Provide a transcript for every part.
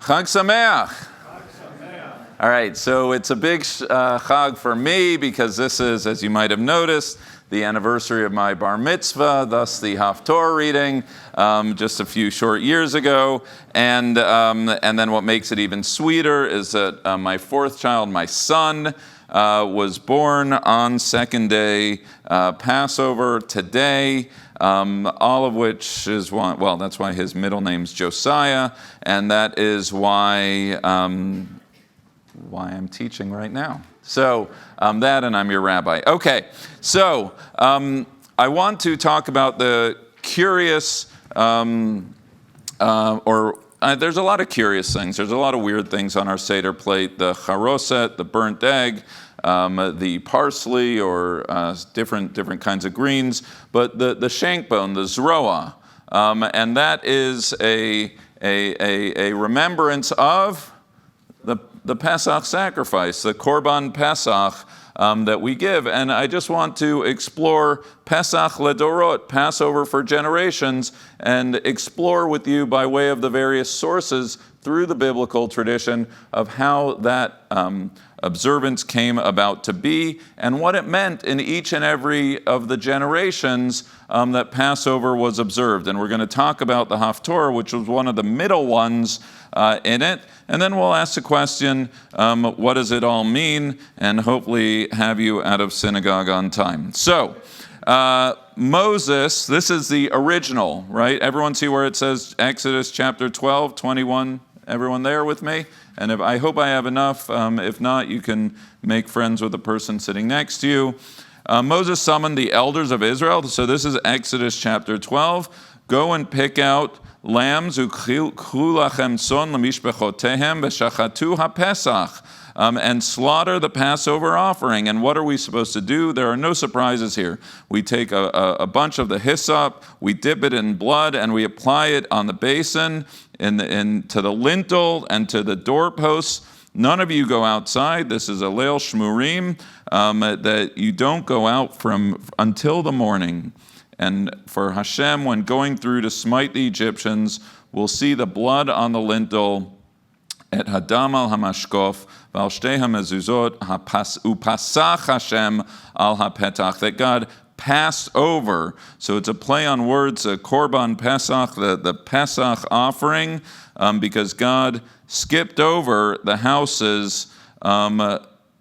Chag Sameach. All right, so it's a big Chag for me because this is, as you might have noticed, the anniversary of my bar mitzvah, thus the Haftorah reading just a few short years ago. And then what makes it even sweeter is that my fourth child, my son, was born on second day Passover today. All of which is why, well, that's why his middle name's Josiah, and that is why I'm teaching right now. So that, and I'm your rabbi. Okay, so I want to talk about the curious, there's a lot of curious things. There's a lot of weird things on our seder plate. The charoset, the burnt egg, the parsley, or different kinds of greens, but the shank bone, the zroa, and that is a remembrance of the Pesach sacrifice, the Korban Pesach that we give. And I just want to explore Pesach Ledorot, Passover for generations, and explore with you by way of the various sources through the biblical tradition of how that observance came about to be and what it meant in each and every of the generations that Passover was observed. And we're going to talk about the Haftorah, which was one of the middle ones in it. And then we'll ask the question, what does it all mean? And hopefully have you out of synagogue on time. So, Moses, this is the original, right? Everyone see where it says Exodus chapter 12, 21? Everyone there with me? And I hope I have enough. If not, you can make friends with the person sitting next to you. Moses summoned the elders of Israel. So this is Exodus chapter 12. Go and pick out lambs, ukhu lachem son lemishbechotehem v'shachatu haPesach, and slaughter the Passover offering. And what are we supposed to do? There are no surprises here. We take a bunch of the hyssop, we dip it in blood, and we apply it on the basin, to the lintel, and to the doorposts. None of you go outside. This is a leil shmurim, that you don't go out from until the morning. And for Hashem, when going through to smite the Egyptians, we'll see the blood on the lintel, et hadam al hamashkof, v'al shtei hamezuzot, upasach Hashem al hapetach, that God passed over. So it's a play on words, a Korban Pesach, the Pesach offering, because God skipped over the houses and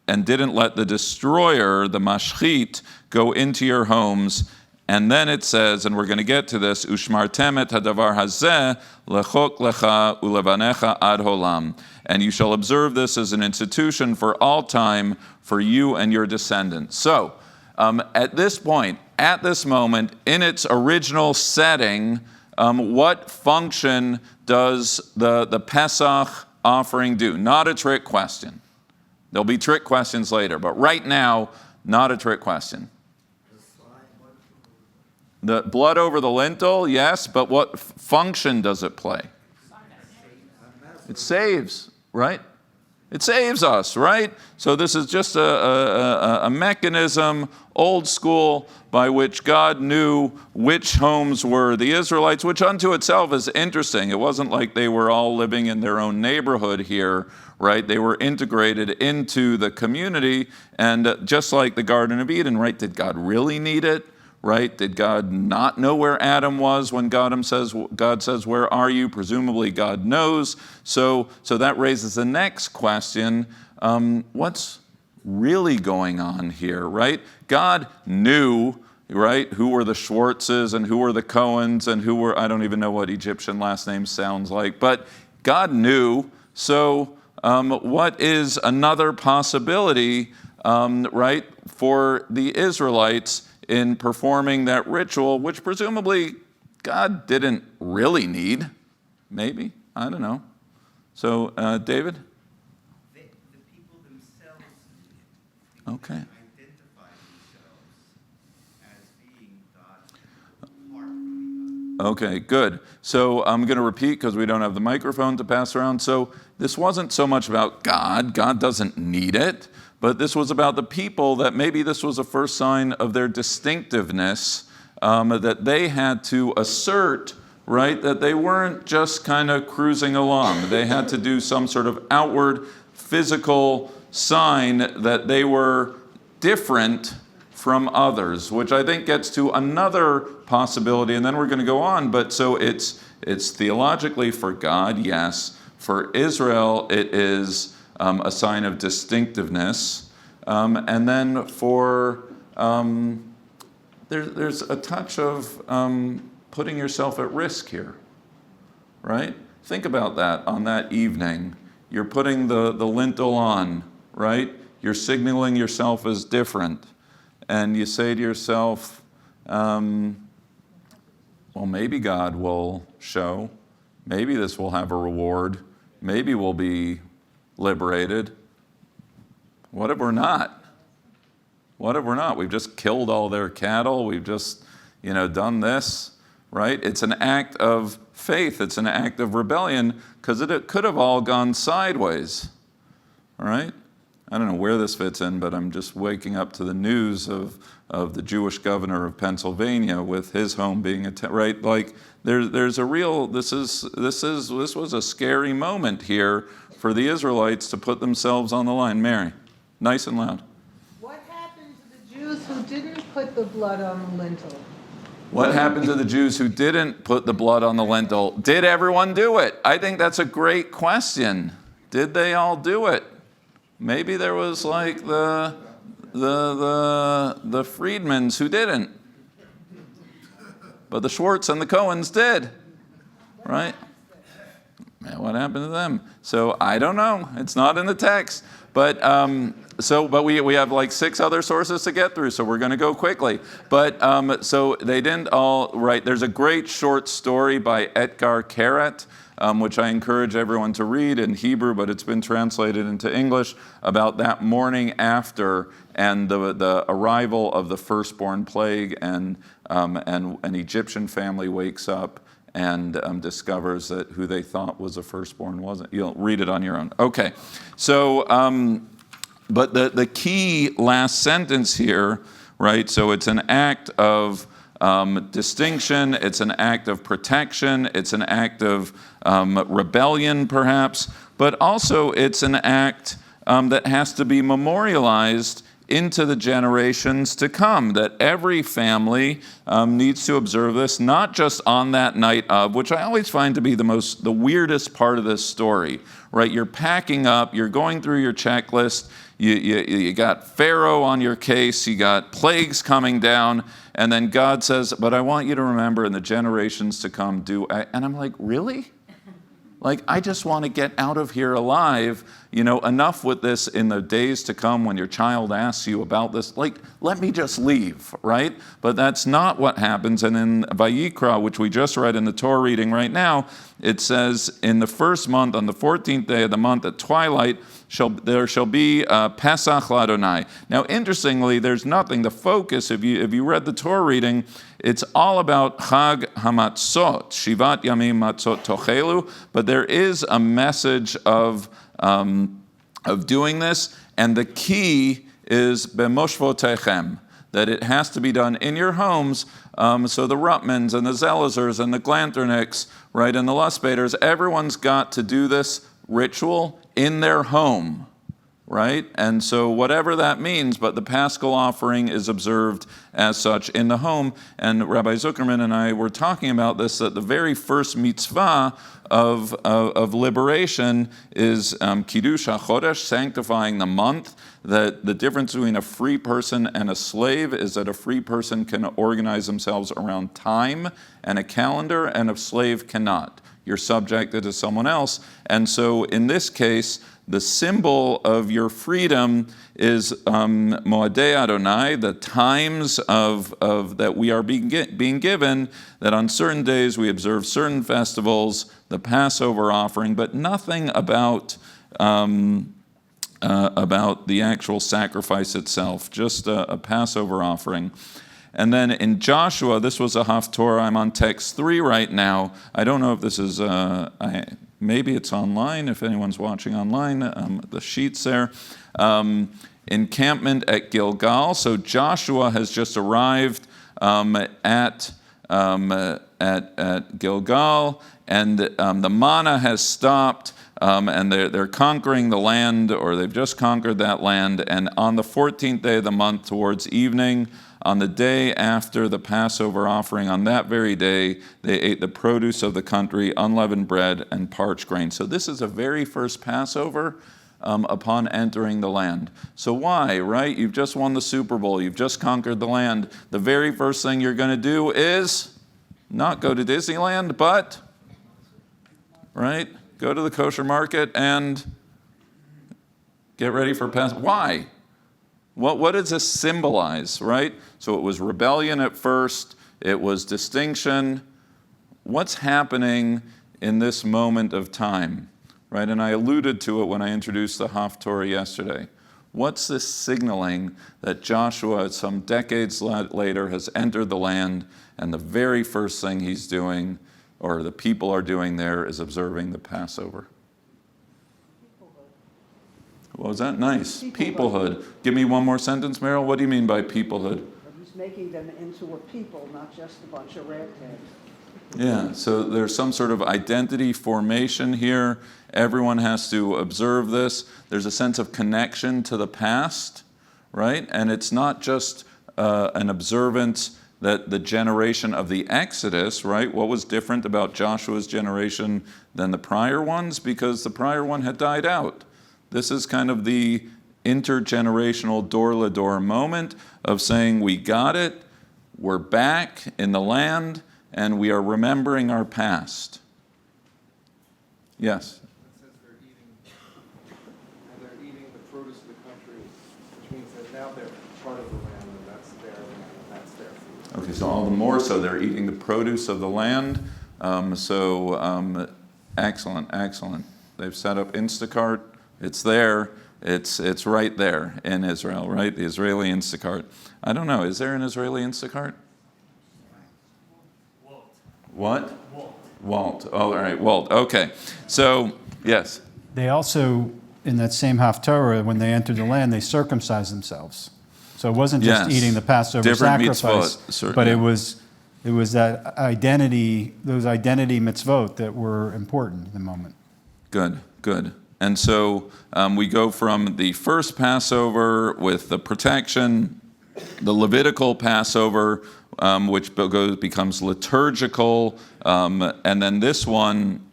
didn't let the destroyer, the mashchit, go into your homes. And then it says, and we're going to get to this, Ushmartem et hadavar hazeh lechok lecha ulevanecha ad holam. And you shall observe this as an institution for all time for you and your descendants. So, at this point, at this moment, in its original setting, what function does the Pesach offering do? Not a trick question. There'll be trick questions later, but right now, not a trick question. The blood over the lintel, yes, but what function does it play? It saves, right? It saves us, right? So this is just a mechanism, old school, by which God knew which homes were the Israelites, which unto itself is interesting. It wasn't like they were all living in their own neighborhood here, right? They were integrated into the community, and just like the Garden of Eden, right? Did God really need it? Right? Did God not know where Adam was when God says, where are you? Presumably God knows. So that raises the next question, what's really going on here, right? God knew, right, who were the Schwartzes and who were the Cohens and who were, I don't even know what Egyptian last name sounds like, but God knew. So what is another possibility, right, for the Israelites in performing that ritual, which presumably God didn't really need? Maybe, I don't know. So, David? The people themselves okay. Identify themselves as being God's apart from the other. Okay, good. So I'm going to repeat because we don't have the microphone to pass around. So this wasn't so much about God. God doesn't need it. But this was about the people, that maybe this was a first sign of their distinctiveness, that they had to assert right? That they weren't just kind of cruising along. They had to do some sort of outward physical sign that they were different from others, which I think gets to another possibility, and then we're going to go on. But so it's theologically for God, yes. For Israel, it is a sign of distinctiveness. And then for there's a touch of putting yourself at risk here, right? Think about that on that evening. You're putting the lintel on, right? You're signaling yourself as different. And you say to yourself, well, maybe God will show. Maybe this will have a reward. Maybe we'll be liberated. What if we're not? What if we're not? We've just killed all their cattle. We've just, done this, right? It's an act of faith. It's an act of rebellion because it could have all gone sideways, all right? I don't know where this fits in, but I'm just waking up to the news of the Jewish governor of Pennsylvania with his home being attacked, right? Like there's a real, this was a scary moment here for the Israelites to put themselves on the line. Mary, nice and loud. What happened to the Jews who didn't put the blood on the lintel? What happened to the Jews who didn't put the blood on the lintel? Did everyone do it? I think that's a great question. Did they all do it? Maybe there was like the Friedmans who didn't. But the Schwartz and the Cohens did. Right? Man, what happened to them? So I don't know. It's not in the text. But we have like 6 other sources to get through, so we're going to go quickly. But so they didn't all, right? There's a great short story by Etgar Keret, which I encourage everyone to read in Hebrew, but it's been translated into English, about that morning after and the arrival of the firstborn plague, and an Egyptian family wakes up and discovers that who they thought was the firstborn wasn't. You'll read it on your own. Okay, so but the key last sentence here, right? So it's an act of distinction, it's an act of protection, it's an act of rebellion perhaps, but also it's an act that has to be memorialized into the generations to come, that every family needs to observe this, not just on that night of, which I always find to be the weirdest part of this story, right? You're packing up, you're going through your checklist, you got Pharaoh on your case, you got plagues coming down, and then God says, but I want you to remember in the generations to come and I'm like, really? Like, I just want to get out of here alive, enough with this in the days to come when your child asks you about this. Like, let me just leave, right? But that's not what happens. And in Vayikra, which we just read in the Torah reading right now, it says, in the first month, on the 14th day of the month at twilight, there shall be Pesach l'Adonai. Now, interestingly, there's nothing. The focus, if you read the Torah reading, it's all about Chag HaMatzot, Shivat Yamim Matzot Tochelu, but there is a message of doing this, and the key is B'moshvotechem, that it has to be done in your homes. So the Rutmans and the Zelazers and the Glanternicks, right, and the Lusbaters, everyone's got to do this ritual in their home, right? And so whatever that means, but the Paschal offering is observed as such in the home. And Rabbi Zuckerman and I were talking about this, that the very first mitzvah of liberation is Kiddush HaChodesh, sanctifying the month. That the difference between a free person and a slave is that a free person can organize themselves around time and a calendar, and a slave cannot. You're subjected to someone else. And so in this case, the symbol of your freedom is Moadei Adonai, the times of that we are being given, that on certain days we observe certain festivals, the Passover offering, but nothing about the actual sacrifice itself, just a Passover offering. And then in Joshua, this was a Haftorah. I'm on text 3 right now. I don't know if this is, maybe it's online, if anyone's watching online, the sheets there. Encampment at Gilgal. So Joshua has just arrived at at Gilgal, and the manna has stopped, and they're conquering the land, or they've just conquered that land. And on the 14th day of the month, towards evening, on the day after the Passover offering, on that very day, they ate the produce of the country, unleavened bread, and parched grain. So this is the very first Passover upon entering the land. So why, right? You've just won the Super Bowl. You've just conquered the land. The very first thing you're going to do is not go to Disneyland, but, right, go to the kosher market and get ready for Passover. Why? What does this symbolize, right? So it was rebellion at first. It was distinction. What's happening in this moment of time? Right, and I alluded to it when I introduced the Haftorah yesterday. What's this signaling that Joshua, some decades later, has entered the land, and the very first thing he's doing, or the people are doing there, is observing the Passover? What was that? Nice. Peoplehood. Give me one more sentence, Meryl. What do you mean by peoplehood? He's making them into a people, not just a bunch of ragtags. Yeah, so there's some sort of identity formation here. Everyone has to observe this. There's a sense of connection to the past, right? And it's not just an observance that the generation of the Exodus, right? What was different about Joshua's generation than the prior ones? Because the prior one had died out. This is kind of the intergenerational door-to-door moment of saying, we got it, we're back in the land, and we are remembering our past. Yes? It says they're eating the produce of the country, which means that now they're part of the land, and that's their land, and that's their food. Okay, so all the more so they're eating the produce of the land. Excellent. They've set up Instacart. It's there. It's right there in Israel, right? The Israeli Instacart. I don't know. Is there an Israeli Instacart? What? Walt. Oh, all right, Walt. Okay. So, yes. They also, in that same Haftorah, when they entered the land, they circumcised themselves. So it wasn't just Yes. Eating the Passover Different sacrifice, mitzvot, but yeah. it was that identity, those identity mitzvot that were important in the moment. Good. And so we go from the first Passover with the protection, the Levitical Passover, which becomes liturgical, and then this one,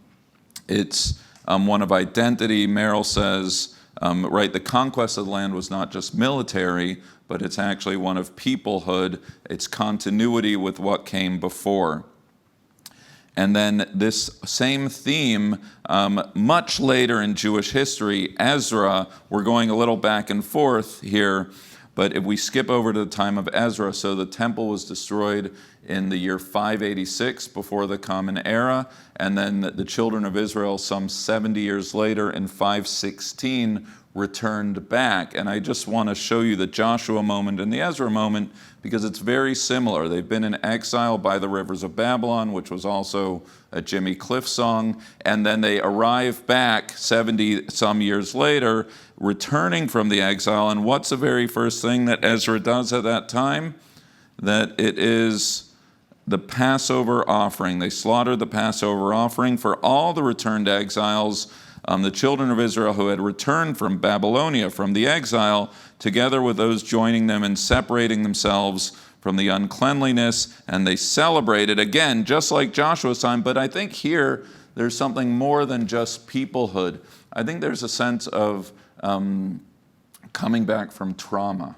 it's one of identity. Merrill says, right, the conquest of the land was not just military, but it's actually one of peoplehood. It's continuity with what came before. And then this same theme, much later in Jewish history, Ezra, we're going a little back and forth here, but if we skip over to the time of Ezra, so the temple was destroyed in the year 586 before the Common Era, and then the children of Israel, some 70 years later in 516, returned back. And I just want to show you the Joshua moment and the Ezra moment because it's very similar. They've been in exile by the rivers of Babylon, which was also a Jimmy Cliff song, and then they arrive back 70 some years later, returning from the exile. And what's the very first thing that Ezra does at that time? That it is the Passover offering. They slaughtered the Passover offering for all the returned exiles, the children of Israel who had returned from Babylonia, from the exile, together with those joining them in separating themselves from the uncleanliness, and they celebrated, again, just like Joshua's time, but I think here there's something more than just peoplehood. I think there's a sense of coming back from trauma.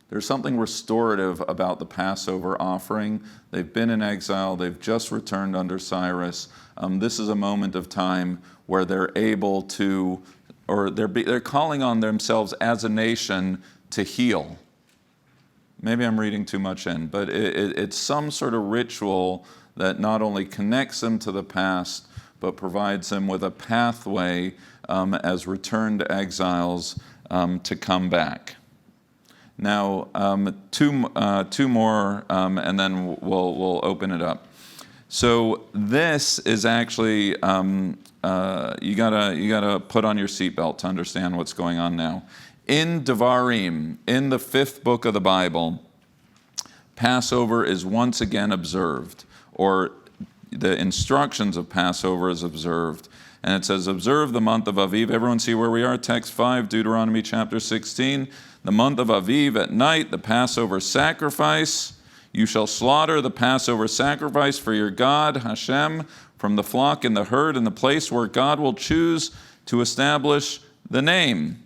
There's something restorative about the Passover offering. They've been in exile. They've just returned under Cyrus. This is a moment of time where they're able to, or they're calling on themselves as a nation to heal. Maybe I'm reading too much in, but it's some sort of ritual that not only connects them to the past, but provides them with a pathway as returned exiles to come back. Now, two more, and then we'll open it up. So this is actually you gotta put on your seatbelt to understand what's going on now. In Devarim, in the 5th book of the Bible, Passover is once again observed, or the instructions of Passover is observed. And it says, observe the month of Aviv. Everyone see where we are? Text 5, Deuteronomy chapter 16. The month of Aviv at night, the Passover sacrifice. You shall slaughter the Passover sacrifice for your God, Hashem, from the flock and the herd in the place where God will choose to establish the name.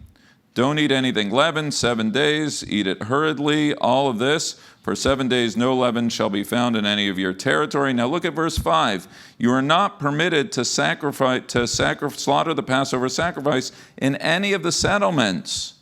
Don't eat anything leavened 7 days. Eat it hurriedly. All of this. For 7 days no leaven shall be found in any of your territory. Now look at verse 5. You are not permitted to slaughter the Passover sacrifice in any of the settlements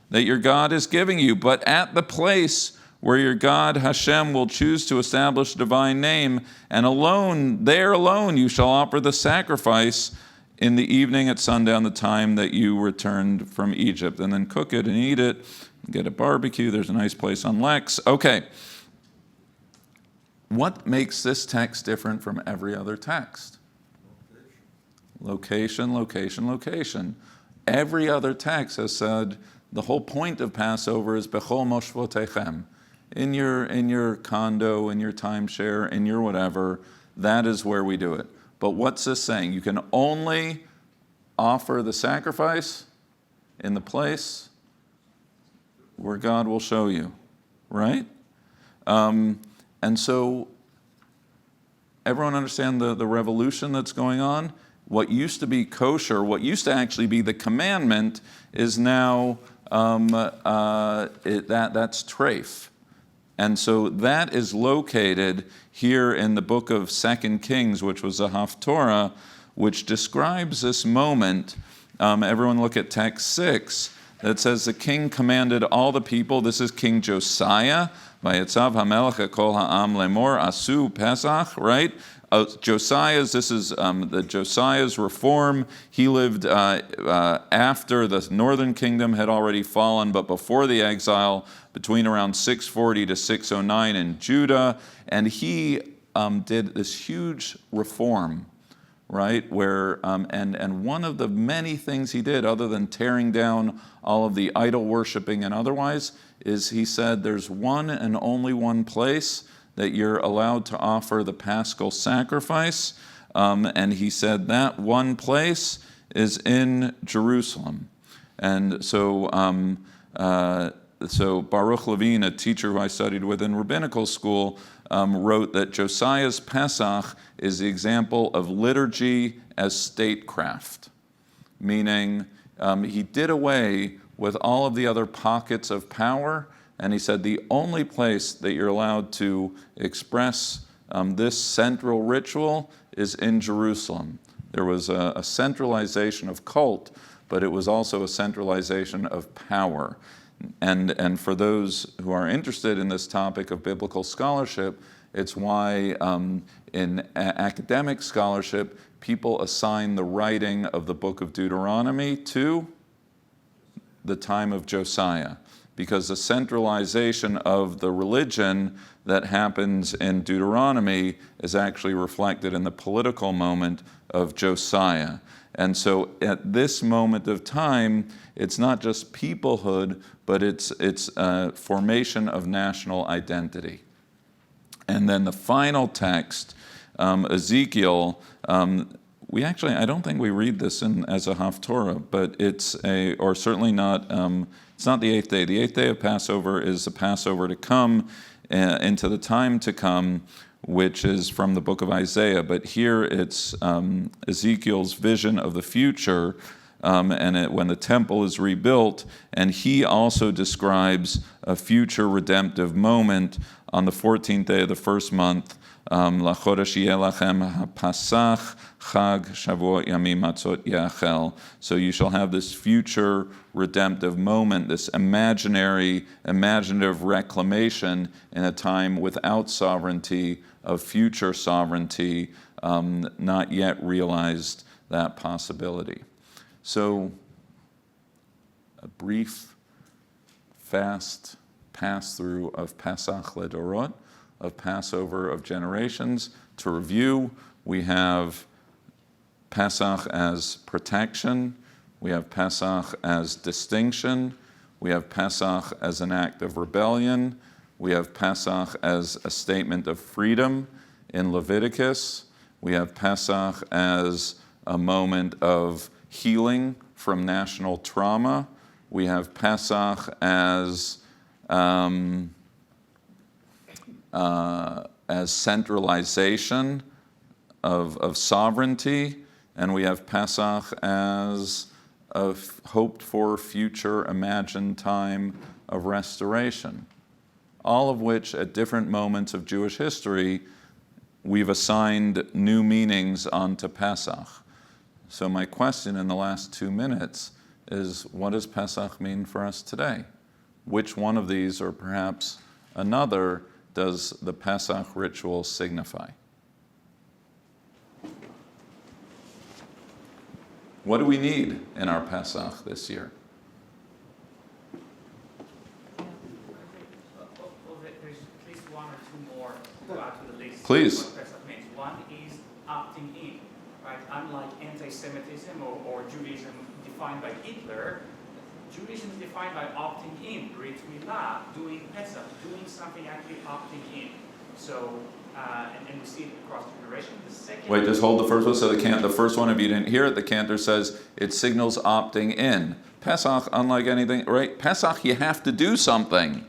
that your God is giving you, but at the place where your God Hashem will choose to establish a divine name, and there alone you shall offer the sacrifice in the evening at sundown, the time that you returned from Egypt, and then cook it and eat it. Get a barbecue. There's a nice place on Lex. Okay. What makes this text different from every other text? Location, location, location. Every other text has said the whole point of Passover is bechol moshvotechem. In your condo, in your timeshare, in your whatever, that is where we do it. But what's this saying? You can only offer the sacrifice in the place where God will show you, right? And so everyone understand the revolution that's going on? What used to be kosher, what used to actually be the commandment, is now that's treif. And so that is located here in the book of 2 Kings, which was a Haftorah, which describes this moment. Everyone look at text 6. That says the king commanded all the people. This is King Josiah. Vayetzav hamelech kol ha'am lemor asu Pesach, right? This is the Josiah's reform. He lived after the northern kingdom had already fallen, but before the exile, between around 640 to 609 in Judah. And he did this huge reform, right? Where and one of the many things he did, other than tearing down all of the idol worshiping and otherwise, is he said there's one and only one place that you're allowed to offer the Paschal sacrifice. And he said that one place is in Jerusalem. And so Baruch Levine, a teacher who I studied with in rabbinical school, wrote that Josiah's Pesach is the example of liturgy as statecraft, meaning he did away with all of the other pockets of power, and he said the only place that you're allowed to express this central ritual is in Jerusalem. There was a centralization of cult, but it was also a centralization of power. And for those who are interested in this topic of biblical scholarship, it's why in academic scholarship, people assign the writing of the book of Deuteronomy to the time of Josiah, because the centralization of the religion that happens in Deuteronomy is actually reflected in the political moment of Josiah. And so at this moment of time, it's not just peoplehood, but it's formation of national identity. And then the final text, Ezekiel, I don't think we read this as a Haftorah, but it's certainly not, it's not the 8th day. The 8th day of Passover is the Passover to come, into the time to come, which is from the book of Isaiah. But here it's Ezekiel's vision of the future, when the temple is rebuilt, and he also describes a future redemptive moment on the 14th day of the first month. L'chodesh yeh lachem hapasach chag shavuot yamim matzot yachel. So you shall have this future redemptive moment, this imaginative reclamation in a time without sovereignty, of future sovereignty, not yet realized that possibility. So a brief, fast pass-through of Pesach Ledorot, of Passover of generations. To review, we have Pesach as protection, we have Pesach as distinction, we have Pesach as an act of rebellion, we have Pesach as a statement of freedom in Leviticus. We have Pesach as a moment of healing from national trauma. We have Pesach as centralization of sovereignty, and we have Pesach as a hoped-for future imagined time of restoration, all of which at different moments of Jewish history we've assigned new meanings onto Pesach. So my question in the last 2 minutes is, what does Pesach mean for us today? Which one of these, or perhaps another, does the Pesach ritual signify? What do we need in our Pesach this year? Well, there's at least one or two more to add to the list. Please. What Pesach means. One is opting in, right? Unlike anti-Semitism or Judaism defined by Hitler, Judaism is defined by opting in, Brit Milah, doing Pesach, doing something actually opting in. So, and we see it across generations. The second. Wait, just hold the first one. So the first one, if you didn't hear it, the cantor says it signals opting in. Pesach, unlike anything, right? Pesach, you have to do something,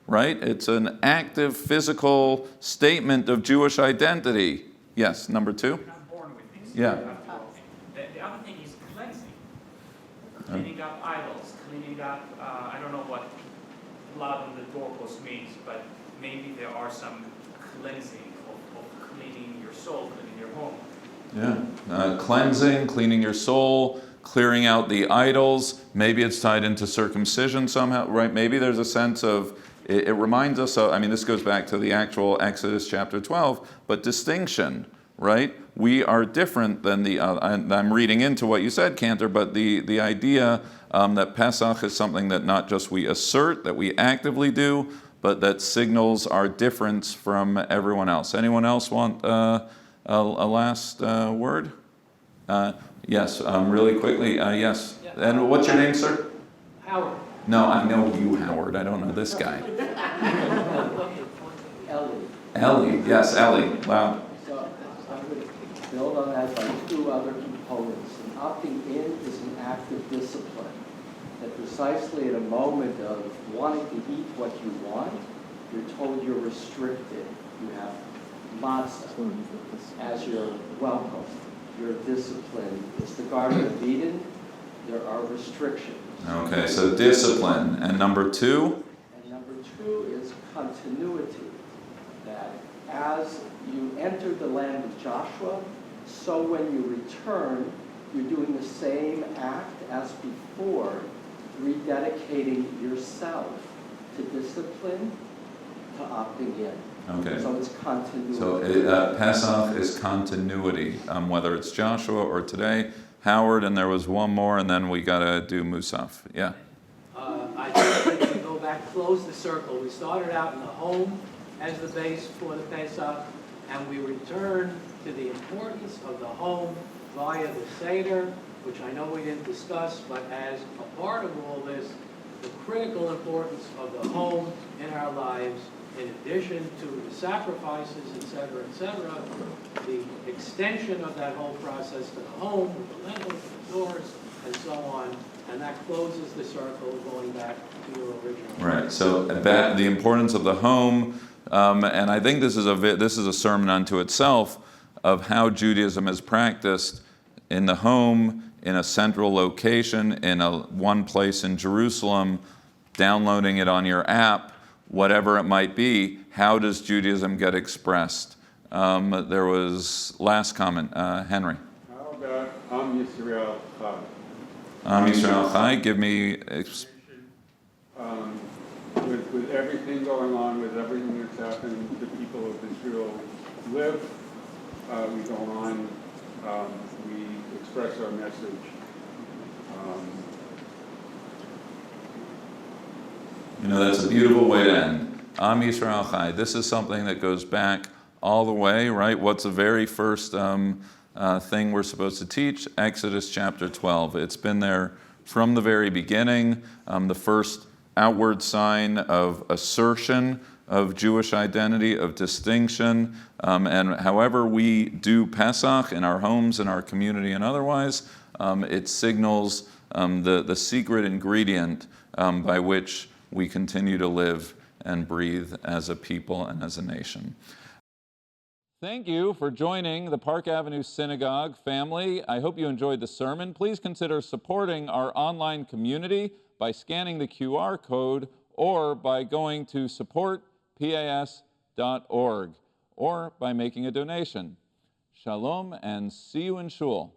right? It's an active, physical statement of Jewish identity. Yes, number 2. You're not born with this. Yeah. You have to opt in. The other thing is cleansing. Cleaning up idols, cleaning up, I don't know what blood on the doorpost means, but maybe there are some cleansing of cleaning your soul, cleaning your home. Yeah, cleansing, cleaning your soul, clearing out the idols. Maybe it's tied into circumcision somehow, right? Maybe there's a sense of, it reminds us of, I mean, this goes back to the actual Exodus chapter 12, but distinction, right? We are different than I'm reading into what you said, Cantor, but the idea that Pesach is something that not just we assert, that we actively do, but that signals our difference from everyone else. Anyone else want a last word? Yes, really quickly, yes. And what's your name, sir? Howard. No, I know you, Howard. I don't know this guy. Ellie, yes, Ellie. Wow. So I'm going to build on that by 2 other components. And opting in is an act of discipline. That precisely at a moment of wanting to eat what you want, you're told you're restricted. You have matzah as your welcome. You're disciplined. It's the Garden of Eden. There are restrictions. Okay, so discipline. And number 2? And number 2 is continuity. That as you enter the land of Joshua, so when you return, you're doing the same act as before, rededicating yourself to discipline, to opting in. Okay. So it's continuity. So Pesach is continuity, whether it's Joshua or today. Howard, and there was one more, and then we got to do Musaf. Yeah. I think that we go back, close the circle. We started out in the home as the base for the Pesach, and we return to the importance of the home via the seder, which I know we didn't discuss, but as a part of all this, the critical importance of the home in our lives, in addition to the sacrifices, et cetera, the extension of that whole process to the home, with the lintels, the doors, and so on, and that closes the circle going back to your original. Right. So that the importance of the home, and I think this is a sermon unto itself of how Judaism is practiced in the home, in a central location, in one place in Jerusalem, downloading it on your app, whatever it might be. How does Judaism get expressed? There was last comment, Henry. How about Am Yisrael Chai? Am Yisrael Chai, give me. With everything going on, with everything that's happened, the people of Israel live, we go on, we express our message. That's a beautiful way to end. Am Yisrael Chai. This is something that goes back all the way, right? What's the very first thing we're supposed to teach? Exodus chapter 12. It's been there from the very beginning. The first outward sign of assertion of Jewish identity, of distinction, and however we do Pesach in our homes, in our community, and otherwise, it signals the secret ingredient by which we continue to live and breathe as a people and as a nation. Thank you for joining the Park Avenue Synagogue family. I hope you enjoyed the sermon. Please consider supporting our online community by scanning the QR code or by going to supportpas.org or by making a donation. Shalom and see you in Shul.